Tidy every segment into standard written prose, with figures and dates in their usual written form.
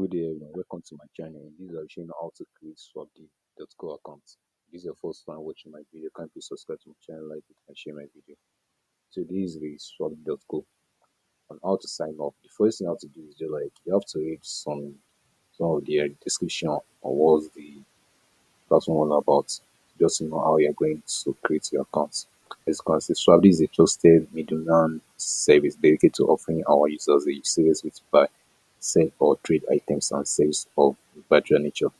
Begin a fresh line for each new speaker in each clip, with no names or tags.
Good day everyone, welcome to my channel. In this I'll show you how to create SwapD.co account. If this is your first time watching my video, kindly please subscribe to my channel, like it and share my video. So this is the SwapD.co on how to sign up. The first thing you have to do is just like you have to read some of the description on what's the platform all about, just to know how you're going to create your account. As you can see, SwapD is a trusted middleman service dedicated to offering our users a serious way to buy, sell, or trade items and services of virtual nature.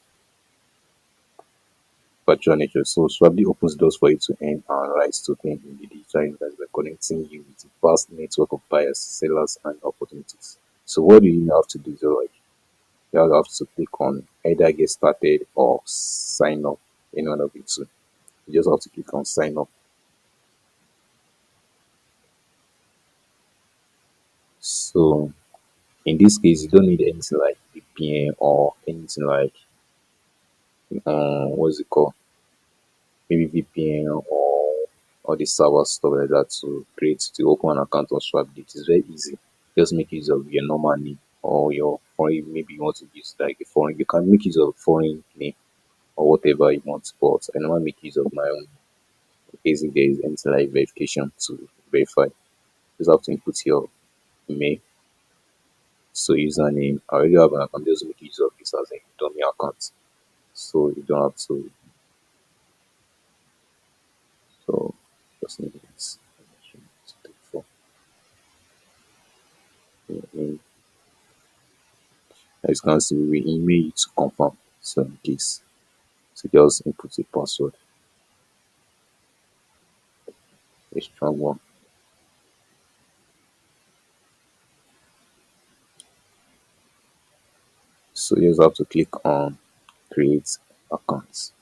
So SwapD opens doors for you to earn and rise to earn in the digital universe by connecting you with a vast network of buyers, sellers, and opportunities. So what do you have to do? So like you have to click on either get started or sign up in one of the two. You just have to click on sign up. So in this case, you don't need anything like VPN or anything like what's it called? Maybe VPN or all the server stuff like that to open an account on SwapD. It is very easy. Just make use of your normal name or your foreign. Maybe you want to use like a foreign. You can make use of a foreign name or whatever you want. But I normally make use of my own. In case if there is anything like verification to verify, just have to input your email. So username. I already have an account. Just make use of this as a dummy account. So you don't have to. So just need this. As you can see, we will email you to confirm. So in case, so just input a password, a strong one. So you just have to click on create accounts.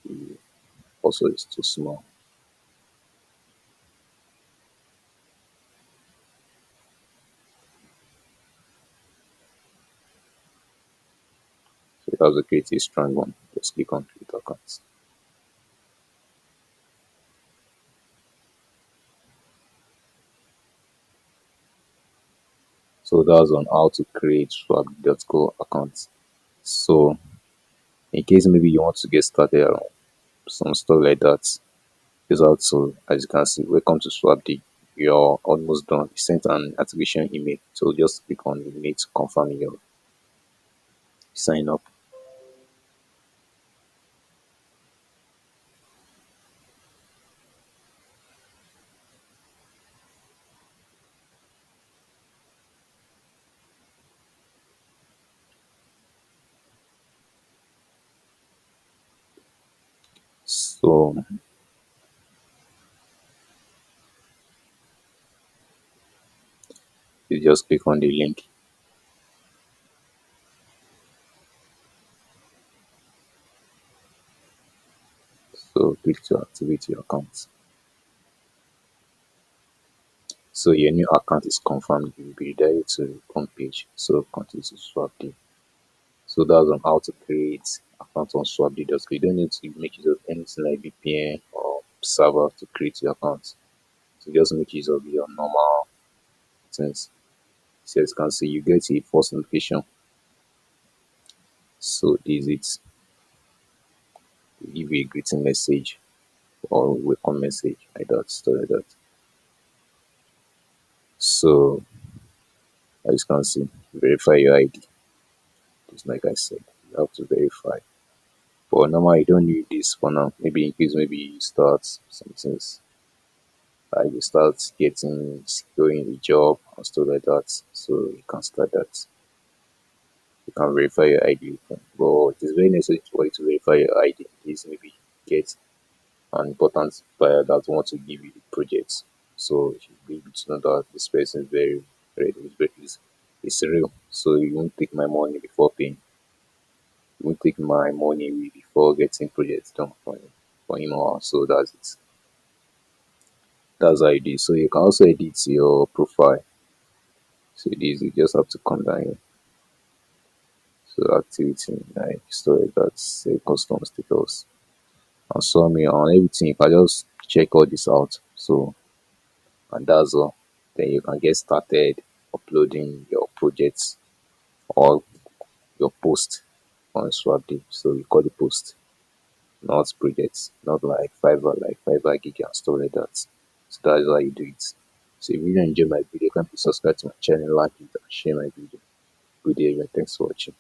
The password is too small. So you have to create a strong one. Just click on create accounts. So that's on how to create SwapD.co accounts. So in case maybe you want to get started on some stuff like that, is also, as you can see, welcome to SwapD. You're almost done. You sent an activation email. So just click on the email to confirm your sign up. So you just click on the link. So click to activate your account. So your new account is confirmed. You will be redirected to the home page. So continue to SwapD. So that's on how to create account on SwapD. You don't need to make use of anything like VPN or server to create your account. So just make use of your normal things. So as you can see, you get a first notification. So this is it. Give you a greeting message or welcome message like that, stuff like that. So as you can see, verify your ID. Just like I said, you have to verify. But normally you don't need this for now. Maybe in case maybe you start some things like you start getting securing a job and stuff like that. So you can start that. You can verify your ID. But it is very necessary for you to verify your ID. This maybe get an important buyer that want to give you the project. So you should be able to know that this person is very ready, it's real. So you won't take my money before paying. You won't take my money away before getting projects done for him or her. So that's it. That's how it is. So you can also edit your profile. So this you just have to come down here. So activity like storage that's say custom status and so on everything. You can just check all this out. So, and that's all. Then you can get started uploading your projects or your post on SwapD. So we call it post, not projects, not like Fiverr gig and stuff like that. So that's how you do it. So if you really enjoy my video, you can please subscribe to my channel, like it, and share my video. Good day, everyone. Thanks for watching.